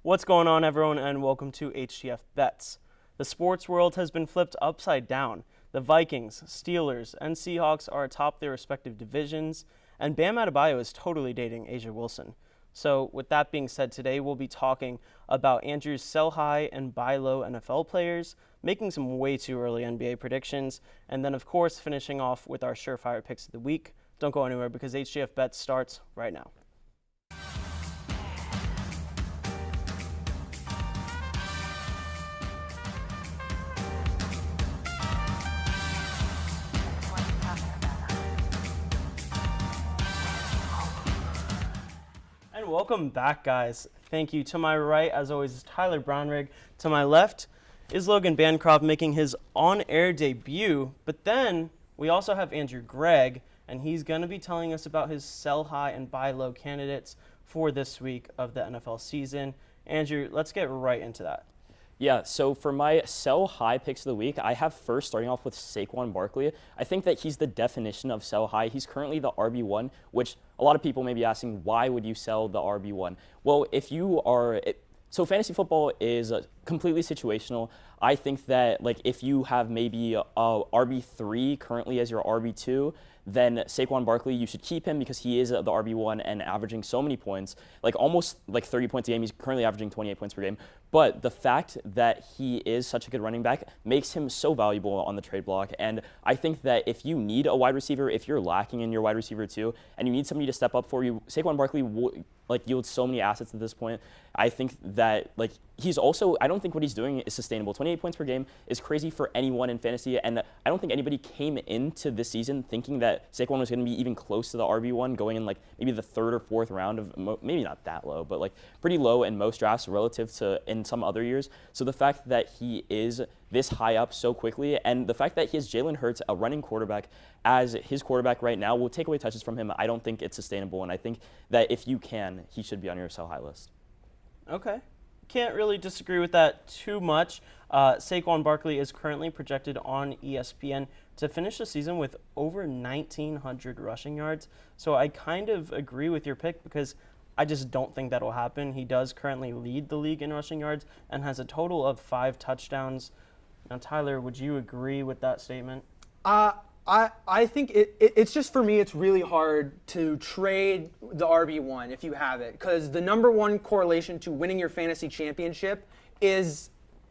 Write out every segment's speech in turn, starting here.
What's going on, everyone, and welcome to HTF Bets. The sports world has been flipped upside down. The Vikings, Steelers, and Seahawks are atop their respective divisions, and Bam Adebayo is totally dating Asia Wilson. So, with that being said, today we'll be talking about Andrew's sell high and buy low NFL players, making some way too early NBA predictions, and then, of course, finishing off with our surefire picks of the week. Don't go anywhere because HTF Bets starts right now. And welcome back, guys. Thank you. To my right, as always, is Tyler Brownrigg. To my left is Logan Bancroft making his on-air debut. But then we also have Andrew Gregg, and he's going to be telling us about his sell high and buy low candidates for this week of the NFL season. Andrew, let's get right into that. Yeah, so for my sell high picks of the week, I have first starting off with Saquon Barkley. I think that he's the definition of sell high. He's currently the RB1, which a lot of people may be asking, why would you sell the RB1? Well, if you are, so fantasy football is completely situational. I think that like if you have maybe a RB3 currently as your RB2, then Saquon Barkley, you should keep him because he is the RB1 and averaging so many points, like almost like 30 points a game. He's currently averaging 28 points per game. But the fact that he is such a good running back makes him so valuable on the trade block. And I think that if you need a wide receiver, if you're lacking in your wide receiver too, and you need somebody to step up for you, Saquon Barkley yields so many assets at this point. I think that he's also, I don't think what he's doing is sustainable. 28 points per game is crazy for anyone in fantasy, and I don't think anybody came into this season thinking that Saquon was going to be even close to the RB1 going in like maybe the third or fourth round of, maybe not that low, but like pretty low in most drafts relative to in some other years. So the fact that he is this high up so quickly, and the fact that he has Jalen Hurts, a running quarterback, as his quarterback right now will take away touches from him. I don't think it's sustainable, and I think that if you can, he should be on your sell high list. Okay. Can't really disagree with that too much. Saquon Barkley is currently projected on ESPN to finish the season with over 1,900 rushing yards. So I kind of agree with your pick because I just don't think that'll happen. He does currently lead the league in rushing yards and has a total of 5 touchdowns. Now, Tyler, would you agree with that statement? I think it's just, for me, it's really hard to trade the RB1 if you have it, because the number one correlation to winning your fantasy championship is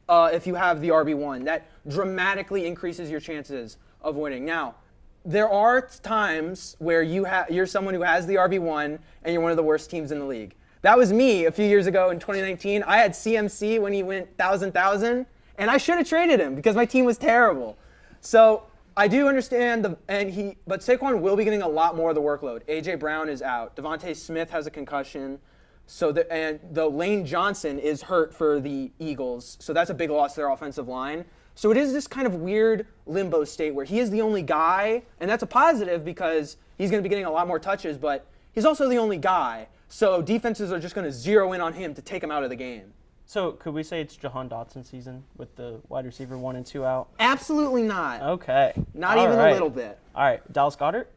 if you have the RB1. That dramatically increases your chances of winning. Now, there are times where you're someone who has the RB1 and you're one of the worst teams in the league. That was me a few years ago in 2019. I had CMC when he went 1,000, and I should have traded him because my team was terrible. So I do understand but Saquon will be getting a lot more of the workload. AJ Brown is out. Devontae Smith has a concussion. And the Lane Johnson is hurt for the Eagles. So that's a big loss to their offensive line. So it is this kind of weird limbo state where he is the only guy, and that's a positive because he's going to be getting a lot more touches, but he's also the only guy. So defenses are just going to zero in on him to take him out of the game. So could we say it's Jahan Dotson season with the wide receiver 1 and 2 out? Absolutely not. Okay. Not even a little bit. All right. Dallas Goedert?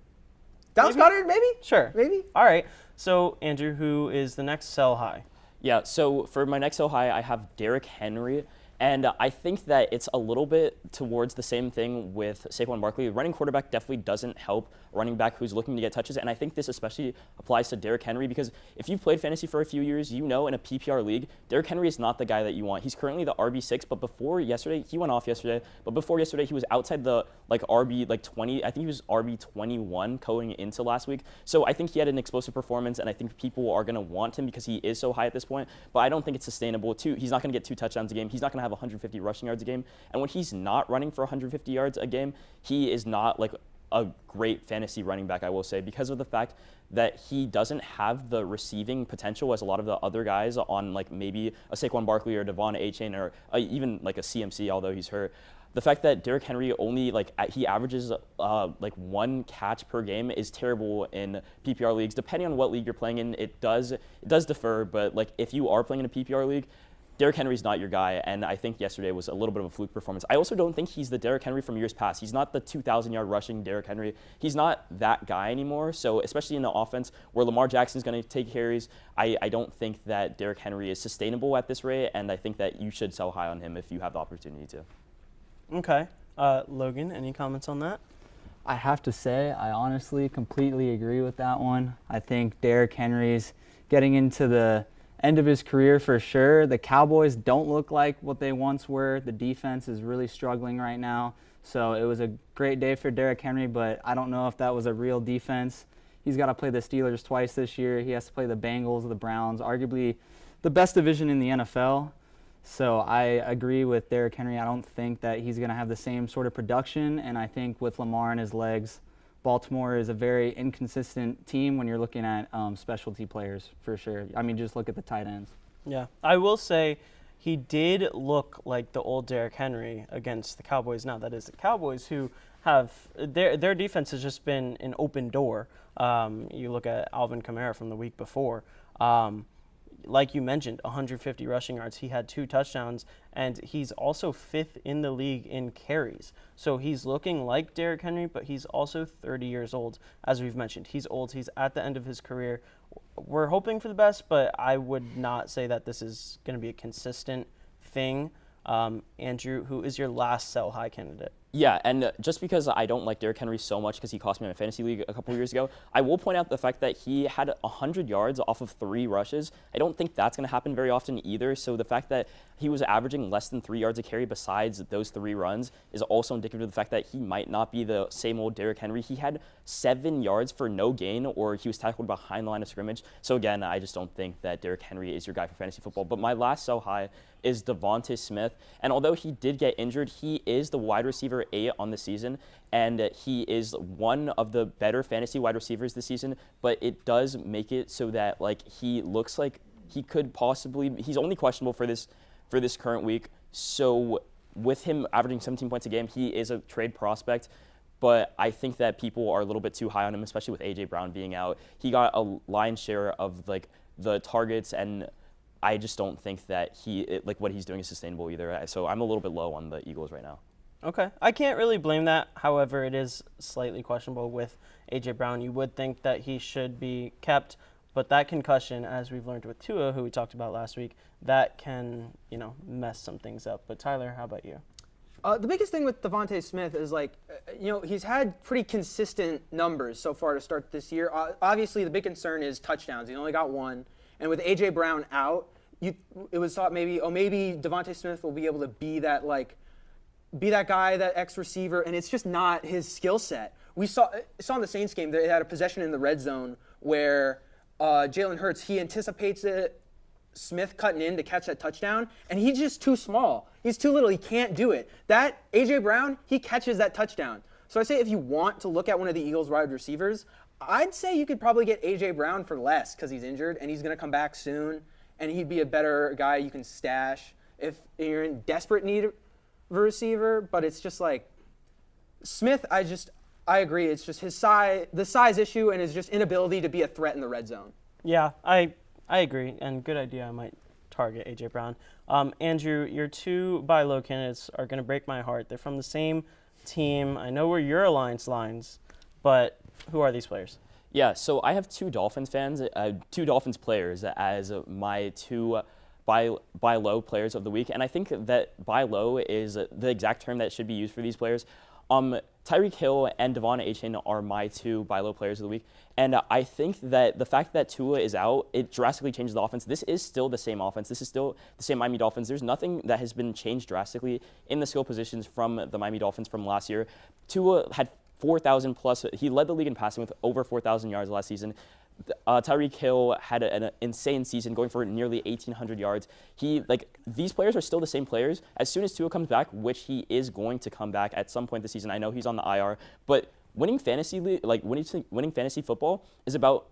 Dallas Goedert, maybe? Sure. Maybe. All right. So, Andrew, who is the next sell high? Yeah, so for my next sell high, I have Derrick Henry. And I think that it's a little bit towards the same thing with Saquon Barkley. Running quarterback definitely doesn't help running back who's looking to get touches. And I think this especially applies to Derrick Henry because if you've played fantasy for a few years, you know in a PPR league, Derrick Henry is not the guy that you want. He's currently the RB6, but before yesterday, he went off yesterday. But before yesterday, he was outside the RB 20. I think he was RB21 going into last week. So I think he had an explosive performance, and I think people are going to want him because he is so high at this point. But I don't think it's sustainable. He's not going to get 2 touchdowns a game. He's not going to have 150 rushing yards a game. And when he's not running for 150 yards a game, he is not like a great fantasy running back, I will say, because of the fact that he doesn't have the receiving potential as a lot of the other guys on like maybe a Saquon Barkley or Devon A-Chain or even like a CMC, although he's hurt. The fact that Derrick Henry only he averages 1 catch per game is terrible in PPR leagues. Depending on what league you're playing in, it does differ. But like if you are playing in a PPR league, Derrick Henry's not your guy, and I think yesterday was a little bit of a fluke performance. I also don't think he's the Derrick Henry from years past. He's not the 2,000-yard rushing Derrick Henry. He's not that guy anymore. So especially in the offense where Lamar Jackson's going to take carries, I don't think that Derrick Henry is sustainable at this rate, and I think that you should sell high on him if you have the opportunity to. Okay. Logan, any comments on that? I have to say, I honestly completely agree with that one. I think Derrick Henry's getting into the end of his career for sure. The Cowboys don't look like what they once were. The defense is really struggling right now. So it was a great day for Derrick Henry, but I don't know if that was a real defense. He's got to play the Steelers twice this year. He has to play the Bengals, the Browns, arguably the best division in the NFL. So I agree with Derrick Henry. I don't think that he's going to have the same sort of production, and I think with Lamar and his legs, Baltimore is a very inconsistent team when you're looking at specialty players, for sure. I mean, just look at the tight ends. Yeah, I will say he did look like the old Derrick Henry against the Cowboys. Now, that is the Cowboys who have their defense has just been an open door. You look at Alvin Kamara from the week before. Like you mentioned, 150 rushing yards. He had 2 touchdowns, and he's also 5th in the league in carries. So he's looking like Derrick Henry, but he's also 30 years old. As we've mentioned, he's old. He's at the end of his career. We're hoping for the best, but I would not say that this is going to be a consistent thing. Andrew, who is your last sell high candidate? Yeah, and just because I don't like Derrick Henry so much because he cost me in a fantasy league a couple years ago, I will point out the fact that he had 100 yards off of 3 rushes. I don't think that's going to happen very often either. So the fact that he was averaging less than 3 yards a carry besides those 3 runs is also indicative of the fact that he might not be the same old Derrick Henry. He had 7 yards for no gain, or he was tackled behind the line of scrimmage. So again, I just don't think that Derrick Henry is your guy for fantasy football. But my last sell high is Devontae Smith. And although he did get injured, he is the wide receiver 8 on the season, and he is one of the better fantasy wide receivers this season, but it does make it so that he looks like he could possibly, he's only questionable for this current week. So with him averaging 17 points a game, he is a trade prospect. But I think that people are a little bit too high on him, especially with A.J. Brown being out. He got a lion's share of the targets, and I just don't think that what he's doing is sustainable either. So I'm a little bit low on the Eagles right now. Okay. I can't really blame that. However, it is slightly questionable with A.J. Brown. You would think that he should be kept, but that concussion, as we've learned with Tua, who we talked about last week, that can, mess some things up. But Tyler, how about you? The biggest thing with Devontae Smith is he's had pretty consistent numbers so far to start this year. Obviously, the big concern is touchdowns. He only got 1. And with A.J. Brown out, it was thought maybe Devontae Smith will be able to be that guy, that X receiver, and it's just not his skill set. We saw in the Saints game, they had a possession in the red zone where Jalen Hurts, he anticipates it, Smith cutting in to catch that touchdown, and he's just too small. He's too little. He can't do it. That A.J. Brown, he catches that touchdown. So I say if you want to look at one of the Eagles wide receivers, I'd say you could probably get A.J. Brown for less because he's injured and he's going to come back soon, and he'd be a better guy you can stash if you're in desperate need of a receiver. But it's just Smith, I agree. It's just the size issue and his just inability to be a threat in the red zone. Yeah, I agree, and good idea. I might target A.J. Brown. Andrew, your 2 buy low candidates are going to break my heart. They're from the same team. I know where your alliance lines, but who are these players? Yeah, so I have 2 Dolphins fans, 2 Dolphins players as my 2 buy low players of the week, and I think that buy low is the exact term that should be used for these players. Tyreek Hill and Devon Achane are my 2 buy low players of the week, and I think that the fact that Tua is out, it drastically changes the offense. This is still the same offense. This is still the same Miami Dolphins. There's nothing that has been changed drastically in the skill positions from the Miami Dolphins from last year. Tua had 4,000 plus. He led the league in passing with over 4,000 yards last season. Tyreek Hill had an insane season, going for nearly 1,800 yards. These players are still the same players. As soon as Tua comes back, which he is going to come back at some point this season, I know he's on the IR, but winning fantasy football is about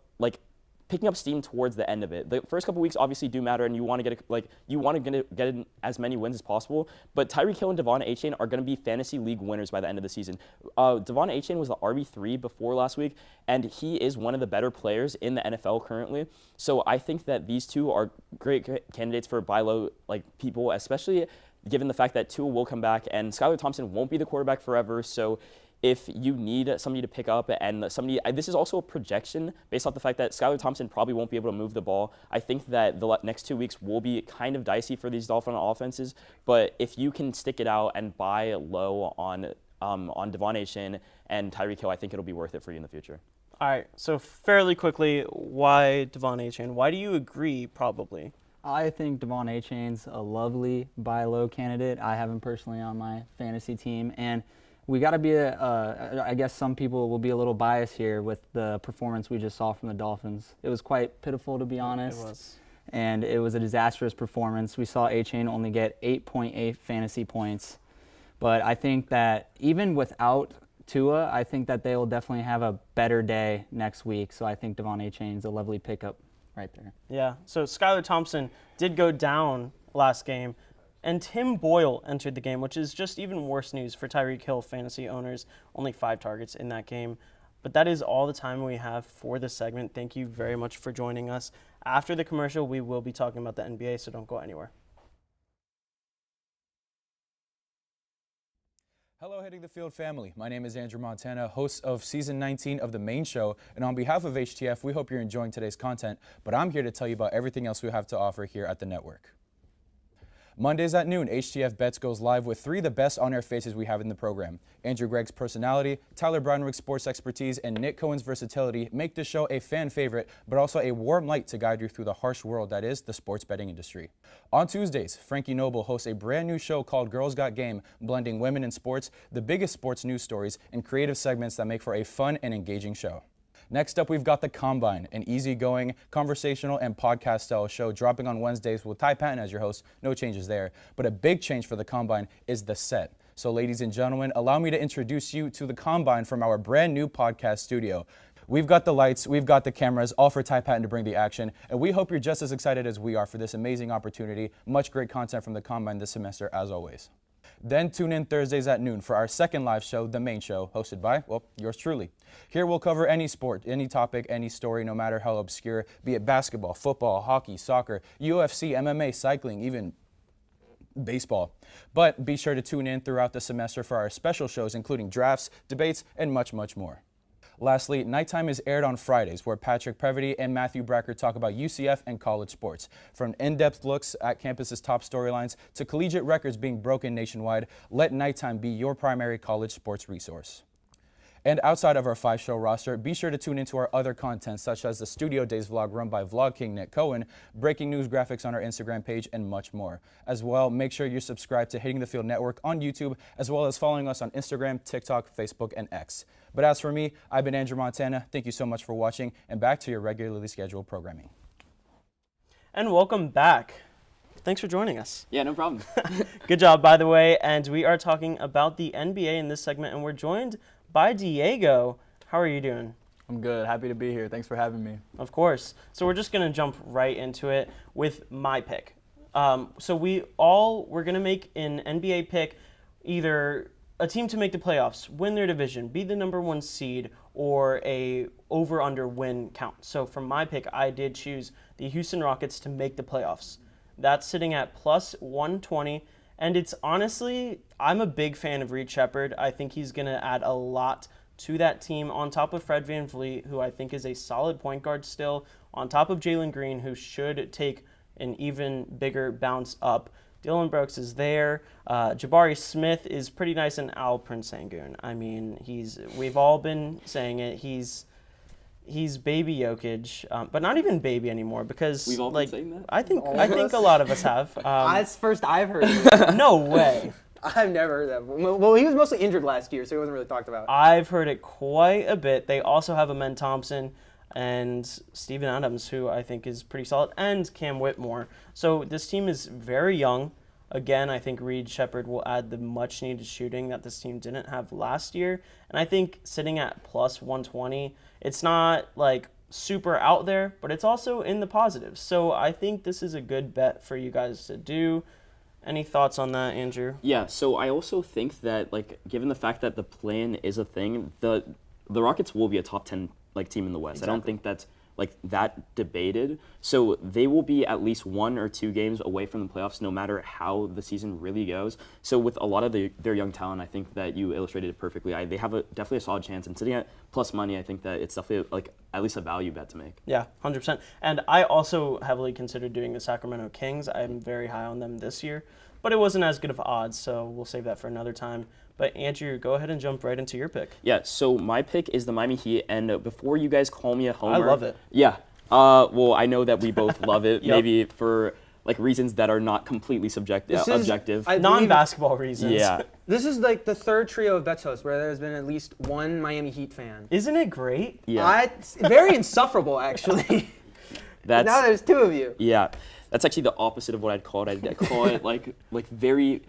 picking up steam towards the end of it. The first couple weeks obviously do matter, and you want to get in as many wins as possible. But Tyreek Hill and Devon Achane are going to be fantasy league winners by the end of the season. Devon Achane was the RB3 before last week, and he is one of the better players in the NFL currently. So I think that these two are great candidates for buy low people, especially given the fact that Tua will come back and Skylar Thompson won't be the quarterback forever. So if you need somebody to pick up and this is also a projection based off the fact that Skylar Thompson probably won't be able to move the ball. I think that the next 2 weeks will be kind of dicey for these Dolphin offenses, but if you can stick it out and buy low on Devon Achane and Tyreek Hill, I think it'll be worth it for you in the future. All right, so fairly quickly, why Devon Achane? Why do you agree, probably? I think Devon Achane's a lovely buy low candidate. I have him personally on my fantasy team, and we got to be I guess some people will be a little biased here with the performance we just saw from the Dolphins. It was quite pitiful, to be honest. It was. And it was a disastrous performance. We saw Achane only get 8.8 fantasy points. But I think that even without Tua, I think that they will definitely have a better day next week. So I think Devon Achane's a lovely pickup right there. Yeah, so Skylar Thompson did go down last game, and Tim Boyle entered the game, which is just even worse news for Tyreek Hill fantasy owners. Only 5 targets in that game. But that is all the time we have for this segment. Thank you very much for joining us. After the commercial, we will be talking about the NBA, so don't go anywhere. Hello, Hitting the Field family. My name is Andrew Montana, host of Season 19 of The Main Show. And on behalf of HTF, we hope you're enjoying today's content. But I'm here to tell you about everything else we have to offer here at the network. Mondays at noon, HTF Bets goes live with 3 of the best on-air faces we have in the program. Andrew Gregg's personality, Tyler Brownrigg's sports expertise, and Nick Cohen's versatility make this show a fan favorite, but also a warm light to guide you through the harsh world that is the sports betting industry. On Tuesdays, Frankie Noble hosts a brand new show called Girls Got Game, blending women in sports, the biggest sports news stories, and creative segments that make for a fun and engaging show. Next up, we've got The Combine, an easygoing, conversational, and podcast-style show dropping on Wednesdays with Ty Patton as your host. No changes there. But a big change for The Combine is the set. So ladies and gentlemen, allow me to introduce you to The Combine from our brand new podcast studio. We've got the lights, we've got the cameras, all for Ty Patton to bring the action, and we hope you're just as excited as we are for this amazing opportunity. Much great content from The Combine this semester, as always. Then tune in Thursdays at noon for our second live show, The Main Show, hosted by, well, yours truly. Here we'll cover any sport, any topic, any story, no matter how obscure, be it basketball, football, hockey, soccer, UFC, MMA, cycling, even baseball. But be sure to tune in throughout the semester for our special shows, including drafts, debates, and much, much more. Lastly, Nighttime is aired on Fridays, where Patrick Previty and Matthew Bracker talk about UCF and college sports. From in-depth looks at campus's top storylines to collegiate records being broken nationwide, let Nighttime be your primary college sports resource. And outside of our 5-show roster, be sure to tune into our other content, such as the Studio Days vlog run by Vlog King Nick Cohen, breaking news graphics on our Instagram page, and much more. As well, make sure you're subscribed to Hitting the Field Network on YouTube, as well as following us on Instagram, TikTok, Facebook, and X. But as for me, I've been Andrew Montana. Thank you so much for watching, and back to your regularly scheduled programming. And welcome back. Thanks for joining us. Yeah, no problem. Good job, by the way. And we are talking about the NBA in this segment, and we're joined by Diego. How are you doing? I'm good. Happy to be here. Thanks for having me. Of course. So we're just going to jump right into it with my pick. So we're going to make an NBA pick, either a team to make the playoffs, win their division, be the number 1 seed, or a over-under win count. So for my pick, I did choose the Houston Rockets to make the playoffs. That's sitting at plus 120. And it's honestly, I'm a big fan of Reed Shepherd. I think he's going to add a lot to that team on top of Fred VanVleet, who I think is a solid point guard still, on top of Jalen Green, who should take an even bigger bounce up. Dylan Brooks is there. Jabari Smith is pretty nice, and Alperen Sengun. I mean, we've all been saying it. He's baby Jokic, but not even baby anymore, because We've all been saying that? I think a lot of us have. That's first I've heard of it. No way. I've never heard that. Well, he was mostly injured last year, so he wasn't really talked about. I've heard it quite a bit. They also have Amen Thompson and Steven Adams, who I think is pretty solid, and Cam Whitmore. So this team is very young. Again, I think Reed Shepherd will add the much-needed shooting that this team didn't have last year. And I think sitting at plus 120, it's not like super out there, but it's also in the positives. So I think this is a good bet for you guys to do. Any thoughts on that, Andrew? Yeah, so I also think that, like, given the fact that the play-in is a thing, the Rockets will be a top 10 team in the West. Exactly. I don't think that's that debated. So they will be at least 1 or 2 games away from the playoffs, no matter how the season really goes. So with a lot of their young talent, I think that you illustrated it perfectly. They have definitely a solid chance. And sitting at plus money, I think that it's definitely at least a value bet to make. Yeah, 100%. And I also heavily considered doing the Sacramento Kings. I'm very high on them this year, but it wasn't as good of odds, so we'll save that for another time. But Andrew, go ahead and jump right into your pick. Yeah, so my pick is the Miami Heat, and before you guys call me a homer, I love it. Yeah, well, I know that we both love it. Yep. Maybe for reasons that are not completely objective. Non-basketball reasons. Yeah. This is like the third trio of bets hosts where there's been at least one Miami Heat fan. Isn't it great? Yeah. It's very insufferable, actually. That's Now there's 2 of you. yeah. That's actually the opposite of what I'd call it. I'd call it like very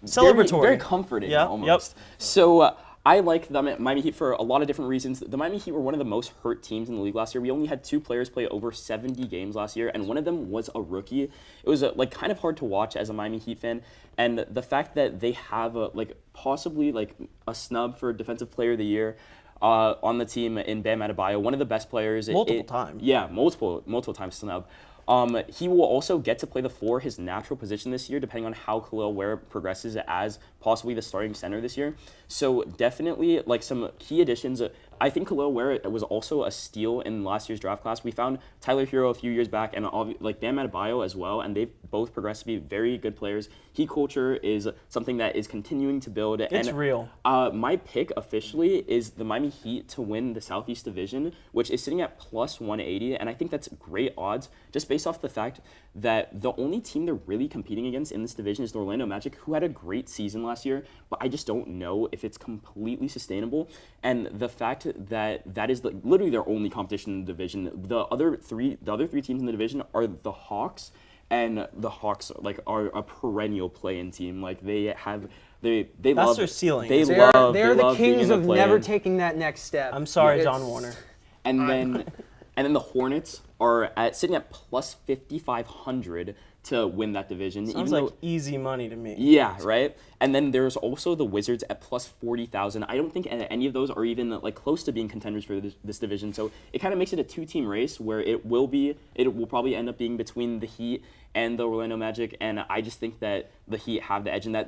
Celebratory. very comforting, Yeah, almost. yep. So I like the Miami Heat for a lot of different reasons. The Miami Heat were one of the most hurt teams in the league last year. We only had 2 players play over 70 games last year, and one of them was a rookie. It was kind of hard to watch as a Miami Heat fan, and the fact that they have possibly a snub for Defensive Player of the Year on the team in Bam Adebayo, one of the best players. Multiple times. Yeah, multiple times snub. He will also get to play the 4, his natural position this year, depending on how Khalil Ware progresses as possibly the starting center this year. So definitely some key additions. I think Khalil Ware was also a steal in last year's draft class. We found Tyler Hero a few years back, and Bam Adebayo as well, and they've both progressed to be very good players. Heat culture is something that is continuing to build. It's real. My pick officially is the Miami Heat to win the Southeast Division, which is sitting at plus 180, and I think that's great odds just based off the fact that the only team they're really competing against in this division is the Orlando Magic, who had a great season last year, but I just don't know if it's completely sustainable. And the fact that is literally their only competition in the division. The other three teams in the division are the Hawks, and the Hawks are a perennial play-in team. They That's love their ceiling. They They're love the being kings in the of play-in. never taking that next step. I'm sorry, It's- John Warner. And then the Hornets are sitting at plus 5,500 to win that division. Sounds like easy money to me. Yeah, right? And then there's also the Wizards at plus 40,000. I don't think any of those are even close to being contenders for this division. So it kind of makes it a 2-team race where it will probably end up being between the Heat and the Orlando Magic. And I just think that the Heat have the edge in that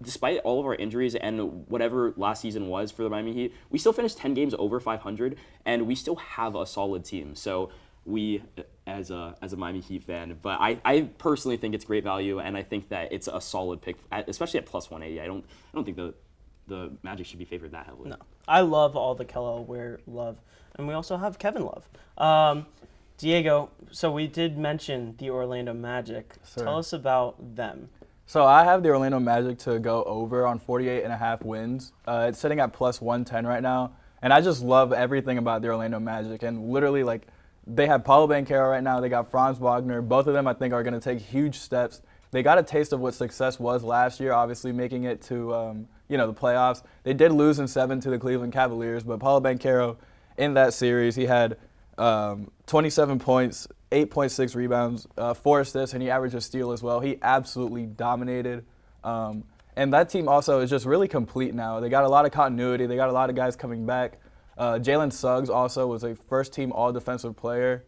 despite all of our injuries and whatever last season was for the Miami Heat, we still finished 10 games over 500, and we still have a solid team. So we, as a Miami Heat fan, but I personally think it's great value, and I think that it's a solid pick, especially at plus 180. I don't think the Magic should be favored that heavily. No, I love all the Khalil Ware love, and we also have Kevin Love. Diego, so we did mention the Orlando Magic. Sir. Tell us about them. So I have the Orlando Magic to go over on 48.5 wins. It's sitting at plus 110 right now, and I just love everything about the Orlando Magic. And literally, they have Paulo Banchero right now. They got Franz Wagner. Both of them, I think, are going to take huge steps. They got a taste of what success was last year, obviously making it to the playoffs. They did lose in 7 to the Cleveland Cavaliers, but Paulo Banchero in that series, he had 27 points, 8.6 rebounds, 4 assists, and he averaged a steal as well. He absolutely dominated. And that team also is just really complete now. They got a lot of continuity. They got a lot of guys coming back. Jalen Suggs also was a first-team all-defensive player.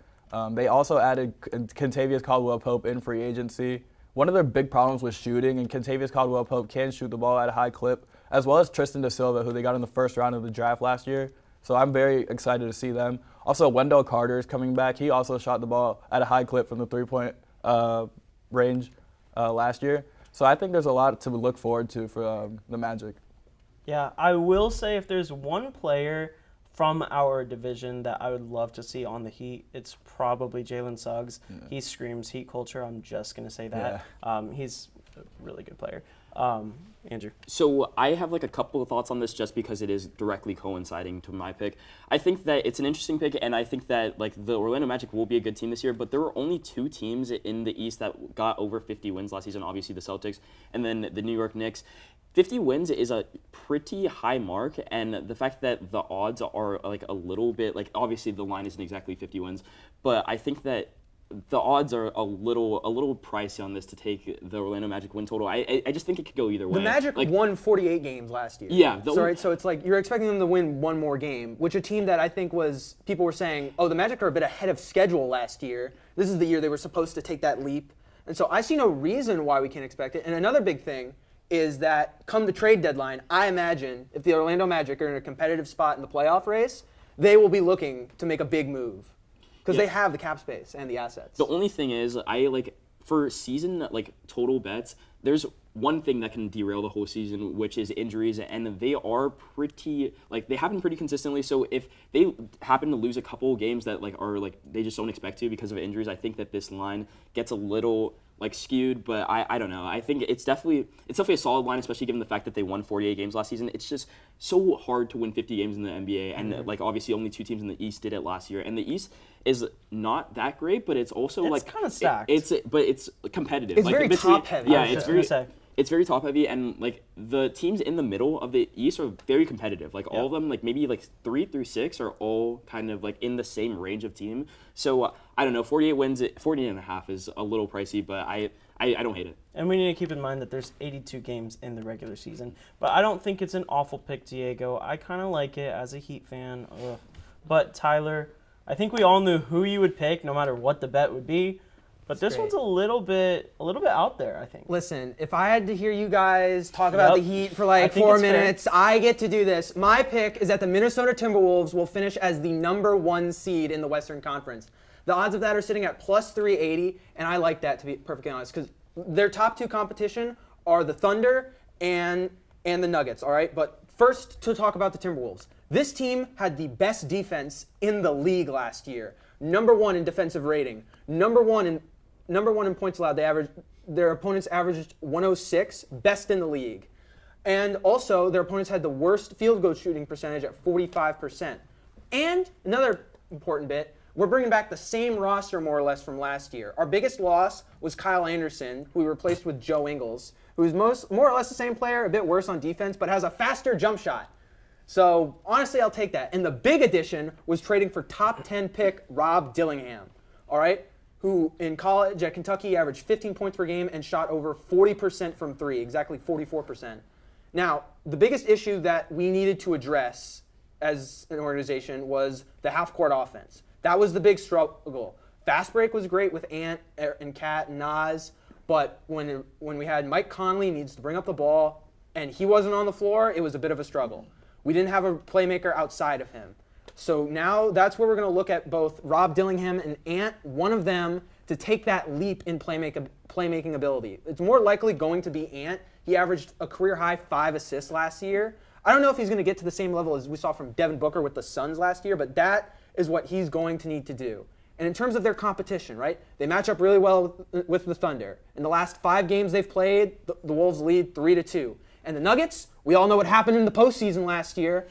They also added Kentavious Caldwell-Pope in free agency. One of their big problems was shooting, and Kentavious Caldwell-Pope can shoot the ball at a high clip, as well as Tristan da Silva, who they got in the first round of the draft last year. So I'm very excited to see them. Also, Wendell Carter is coming back. He also shot the ball at a high clip from the three-point range last year. So I think there's a lot to look forward to for the Magic. Yeah, I will say if there's one player from our division that I would love to see on the Heat, it's probably Jalen Suggs. Yeah. He screams Heat culture. I'm just going to say that. Yeah. He's a really good player. Andrew. So I have like a couple of thoughts on this just because it is directly coinciding to my pick. I think that it's an interesting pick, and I think that like the Orlando Magic will be a good team this year, but there were only 2 teams in the East that got over 50 wins last season, obviously the Celtics and then the New York Knicks. 50 wins is a pretty high mark, and the fact that the odds are like a little bit, like obviously the line isn't exactly 50 wins, but I think that the odds are a little pricey on this to take the Orlando Magic win total. I just think it could go either way. The Magic won 48 games last year. Yeah. So it's like you're expecting them to win one more game, which a team that I think people were saying, oh, the Magic are a bit ahead of schedule last year. This is the year they were supposed to take that leap. And so I see no reason why we can't expect it. And another big thing is that come the trade deadline, I imagine if the Orlando Magic are in a competitive spot in the playoff race, they will be looking to make a big move. Because they have the cap space and the assets. The only thing is, for season total bets, there's one thing that can derail the whole season, which is injuries, and they are pretty they happen pretty consistently. So if they happen to lose a couple games that are they just don't expect to because of injuries, I think that this line gets a little skewed, but I don't know. I think it's definitely a solid line, especially given the fact that they won 48 games last season. It's just so hard to win 50 games in the NBA, and obviously only 2 teams in the East did it last year. And the East is not that great, but it's also kind of stacked. But it's competitive. It's very top heavy. Yeah, it's very top heavy, and the teams in the middle of the East are very competitive. All of them, maybe 3 through 6 are all kind of in the same range of team. So I don't know, 48 wins, 48 and a half is a little pricey, but I don't hate it. And we need to keep in mind that there's 82 games in the regular season. But I don't think it's an awful pick, Diego. I kind of like it as a Heat fan. Ugh. But Tyler, I think we all knew who you would pick, no matter what the bet would be. But this one's a little bit out there, I think. Listen, if I had to hear you guys talk about the Heat for 4 minutes, I get to do this. My pick is that the Minnesota Timberwolves will finish as the #1 seed in the Western Conference. The odds of that are sitting at plus 380, and I like that, to be perfectly honest, because their top 2 competition are the Thunder and the Nuggets, all right? But first, to talk about the Timberwolves. This team had the best defense in the league last year. #1 in defensive rating. Number one in points allowed. Their opponents averaged 106, best in the league. And also, their opponents had the worst field goal shooting percentage at 45%. And another important bit, we're bringing back the same roster more or less from last year. Our biggest loss was Kyle Anderson, who we replaced with Joe Ingles, who is more or less the same player, a bit worse on defense, but has a faster jump shot. So honestly, I'll take that. And the big addition was trading for top 10 pick Rob Dillingham, all right, who in college at Kentucky averaged 15 points per game and shot over 40% from 3, exactly 44%. Now, the biggest issue that we needed to address as an organization was the half-court offense. That was the big struggle. Fast break was great with Ant and Cat and Nas, but when we had Mike Conley needs to bring up the ball and he wasn't on the floor, it was a bit of a struggle. We didn't have a playmaker outside of him. So now that's where we're going to look at both Rob Dillingham and Ant, one of them to take that leap in playmaking ability. It's more likely going to be Ant. He averaged a career-high 5 assists last year. I don't know if he's going to get to the same level as we saw from Devin Booker with the Suns last year, but that is what he's going to need to do. And in terms of their competition, right, they match up really well with the Thunder. In the last 5 games they've played, the Wolves lead 3-2. And the Nuggets, we all know what happened in the postseason last year,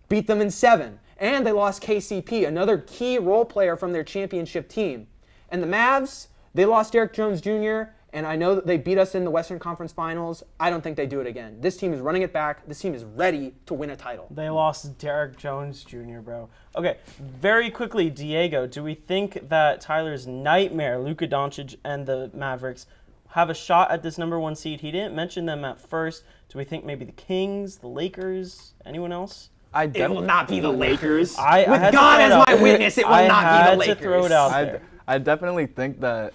beat them in 7. And they lost KCP, another key role player from their championship team. And the Mavs, they lost Derrick Jones Jr., and I know that they beat us in the Western Conference Finals. I don't think they do it again. This team is running it back. This team is ready to win a title. They lost Derrick Jones Jr., bro. Okay, very quickly, Diego, do we think that Tyler's nightmare, Luka Doncic and the Mavericks, have a shot at this #1 seed? He didn't mention them at first. Do we think maybe the Kings, the Lakers, anyone else? It will not be the Lakers. With God as my witness, it will not be the Lakers. I had to throw it out there. I definitely think that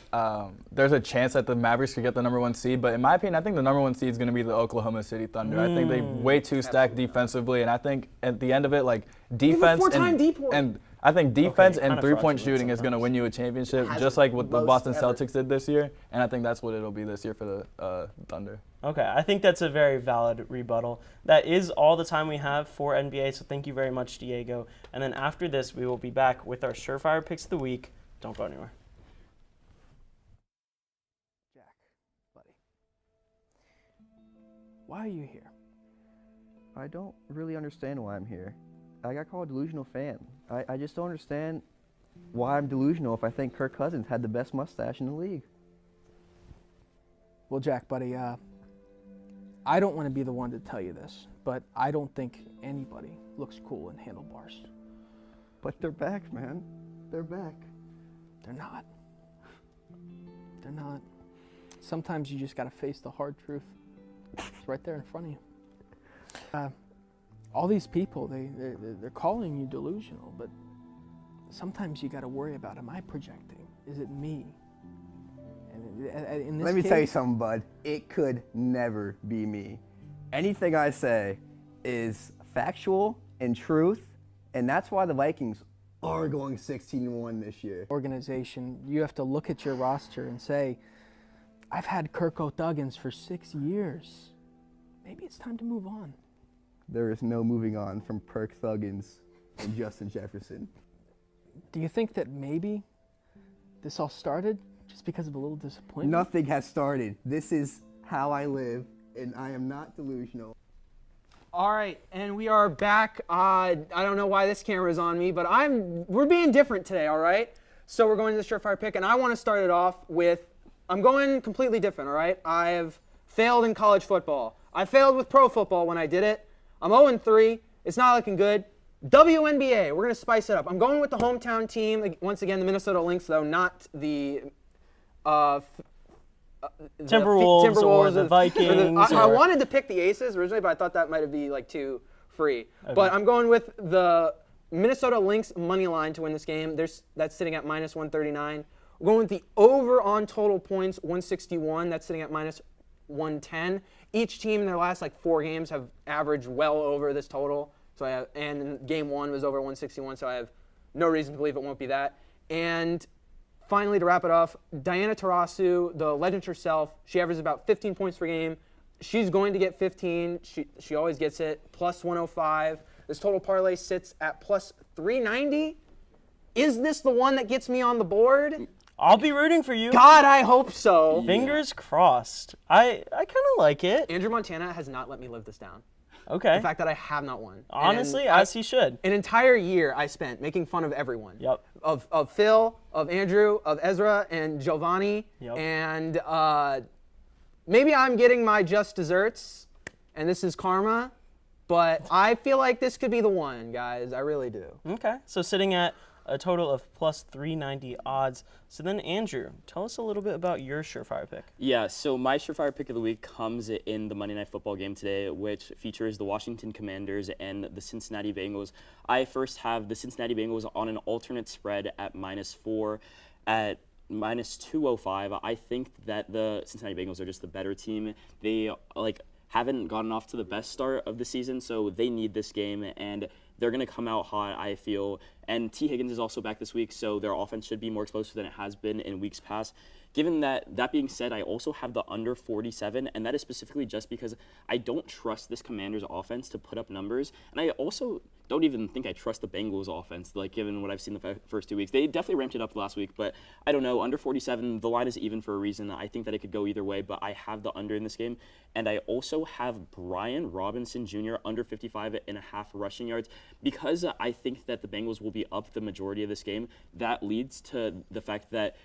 there's a chance that the Mavericks could get the #1 seed, but in my opinion, I think the #1 seed is going to be the Oklahoma City Thunder. I think they're way too stacked defensively, and I think at the end of it, defense and I think defense and three-point shooting is going to win you a championship, just like what the Boston Celtics did this year, and I think that's what it'll be this year for the Thunder. Okay, I think that's a very valid rebuttal. That is all the time we have for NBA, so thank you very much, Diego. And then after this, we will be back with our Surefire Picks of the Week. Don't go anywhere. Jack, buddy. Why are you here? I don't really understand why I'm here. I got called a delusional fan. I just don't understand why I'm delusional if I think Kirk Cousins had the best mustache in the league. Well, Jack, buddy, I don't want to be the one to tell you this, but I don't think anybody looks cool in handlebars. But they're back, man. They're back. They're not. They're not. Sometimes you just got to face the hard truth. It's right there in front of you. All these people, they're calling you delusional, but sometimes you got to worry about, am I projecting? Is it me? And in this Let me case, tell you something, bud. It could never be me. Anything I say is factual and truth, and that's why the Vikings are going 16-1 this year. Organization, you have to look at your roster and say, I've had Kirk Thuggins for 6 years. Maybe it's time to move on. There is no moving on from Kirk Thuggins and Justin Jefferson. Do you think that maybe this all started just because of a little disappointment? Nothing has started. This is how I live, and I am not delusional. All right, and we are back. I don't know why this camera's on me, but we're being different today, all right? So we're going to the surefire pick, and I want to start it off with, I'm going completely different, all right? I've failed in college football. I failed with pro football when I did it. I'm 0-3. It's not looking good. WNBA, we're going to spice it up. I'm going with the hometown team. Once again, the Minnesota Lynx, though, not the Timberwolves or the Vikings. I wanted to pick the Aces originally, but I thought that might be like too free. Okay. But I'm going with the Minnesota Lynx money line to win this game. That's sitting at -139. We're going with the over on total points, 161. That's sitting at -110. Each team in their last 4 games have averaged well over this total. And game 1 was over 161, so I have no reason to believe it won't be that. And finally, to wrap it off, Diana Taurasi, the legend herself, she averages about 15 points per game. She's going to get 15. She always gets it, +105. This total parlay sits at +390. Is this the one that gets me on the board? I'll be rooting for you. God, I hope so. Fingers crossed. I kind of like it. Andrew Montana has not let me live this down. Okay. The fact that I have not won. Honestly, as he should. An entire year I spent making fun of everyone. Yep. Of Phil, of Andrew, of Ezra, and Giovanni. Yep. And maybe I'm getting my just desserts, and this is karma, but I feel like this could be the one, guys. I really do. Okay. So sitting at a total of +390 odds. So then, Andrew, tell us a little bit about your surefire pick. Yeah, so my surefire pick of the week comes in the Monday Night Football game today, which features the Washington Commanders and the Cincinnati Bengals. I first have the Cincinnati Bengals on an alternate spread at -4 at -205. I think that the Cincinnati Bengals are just the better team. They haven't gotten off to the best start of the season, so they need this game, and they're going to come out hot, I feel. And T. Higgins is also back this week, so their offense should be more explosive than it has been in weeks past. Given that being said, I also have the under 47, and that is specifically just because I don't trust this Commanders offense to put up numbers, and I also don't even think I trust the Bengals offense, given what I've seen the first 2 weeks. They definitely ramped it up last week, but I don't know. Under 47, the line is even for a reason. I think that it could go either way, but I have the under in this game, and I also have Brian Robinson Jr. under 55.5 rushing yards. Because I think that the Bengals will be up the majority of this game, that leads to the fact that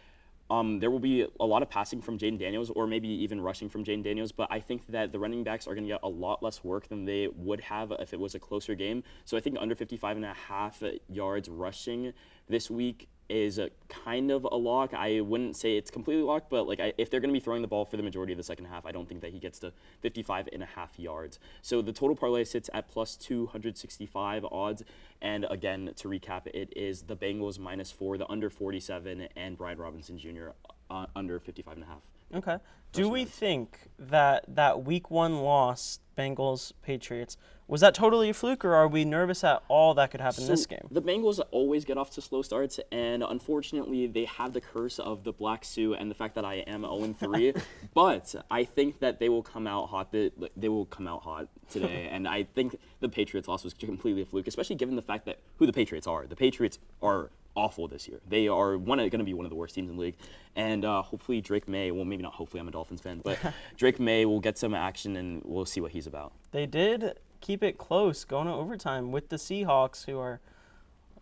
there will be a lot of passing from Jaden Daniels, or maybe even rushing from Jaden Daniels, but I think that the running backs are going to get a lot less work than they would have if it was a closer game. So I think under 55.5 yards rushing this week is kind of a lock. I wouldn't say it's completely locked, but if they're going to be throwing the ball for the majority of the second half, I don't think that he gets to 55.5 yards. So the total parlay sits at +265 odds. And again, to recap, it is the Bengals -4, the under 47, and Brian Robinson Jr. Under 55.5. Okay. Do we think that week 1 loss, Bengals, Patriots, was that totally a fluke, or are we nervous at all that could happen in this game? The Bengals always get off to slow starts, and unfortunately, they have the curse of the black suit and the fact that I am 0-3. But I think that they will come out hot. They will come out hot today, and I think the Patriots loss was completely a fluke, especially given the fact that who the Patriots are. The Patriots are awful this year. They are going to be one of the worst teams in the league. And hopefully Drake May, well, maybe not hopefully, I'm a Dolphins fan, but Drake May will get some action and we'll see what he's about. They did keep it close going to overtime with the Seahawks, who are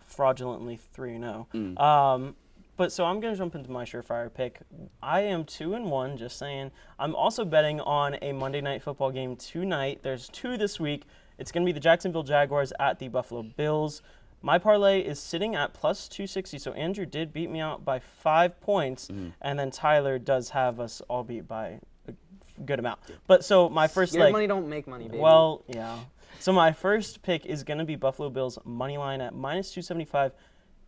fraudulently 3-0. But so I'm going to jump into my surefire pick. I am 2-1, just saying. I'm also betting on a Monday Night Football game tonight. There's 2 this week. It's going to be the Jacksonville Jaguars at the Buffalo Bills. My parlay is sitting at plus 260, so Andrew did beat me out by 5 points, and then Tyler does have us all beat by a good amount. But so my first Your money don't make money, baby. Well, yeah. So my first pick is going to be Buffalo Bills money line at minus 275.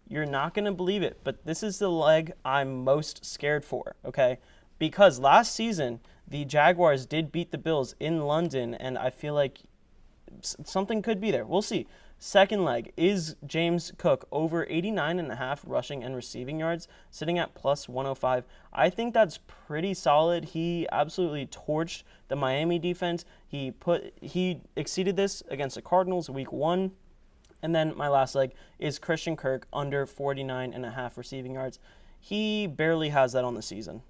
You're not going to believe it, but this is the leg I'm most scared for, okay? Because last season, the Jaguars did beat the Bills in London, and I feel like something could be there. We'll see. Second leg is James Cook over 89.5 rushing and receiving yards, sitting at plus 105. I think that's pretty solid. He absolutely torched the Miami defense. He exceeded this against the Cardinals week 1. And then my last leg is Christian Kirk under 49.5 receiving yards. He barely has that on the season.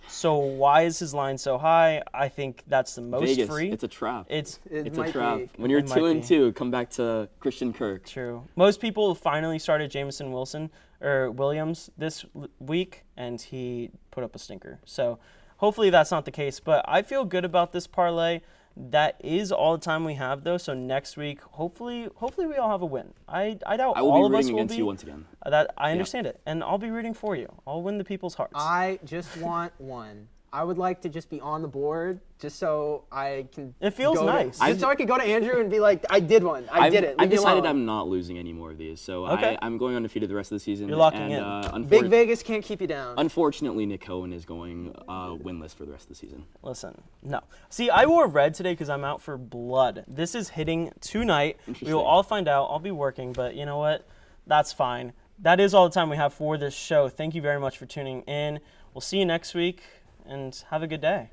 So why is his line so high? I think that's the most Vegas, free. it's a trap. It's a might trap. be. When you're It might 2-2, come back to Christian Kirk. true. Most people finally started Jameson Williams this week, and he put up a stinker. So hopefully that's not the case. But I feel good about this parlay. That is all the time we have, though. So next week, hopefully we all have a win. I doubt I will all be of us rooting will against be. you once again. That I understand it, and I'll be rooting for you. I'll win the people's hearts. I just want one. I would like to just be on the board, just so I can. It feels go nice. just so I could go to Andrew and be like, I did one. I did it. I've Leave me decided alone. I'm not losing any more of these, so Okay. I'm going undefeated the rest of the season. You're locking and, in. Big Vegas can't keep you down. Unfortunately, Nick Cohen is going winless for the rest of the season. Listen, no. See, I wore red today because I'm out for blood. This is hitting tonight. We Interesting. will all find out. I'll be working, but you know what? That's fine. That is all the time we have for this show. Thank you very much for tuning in. We'll see you next week, and have a good day.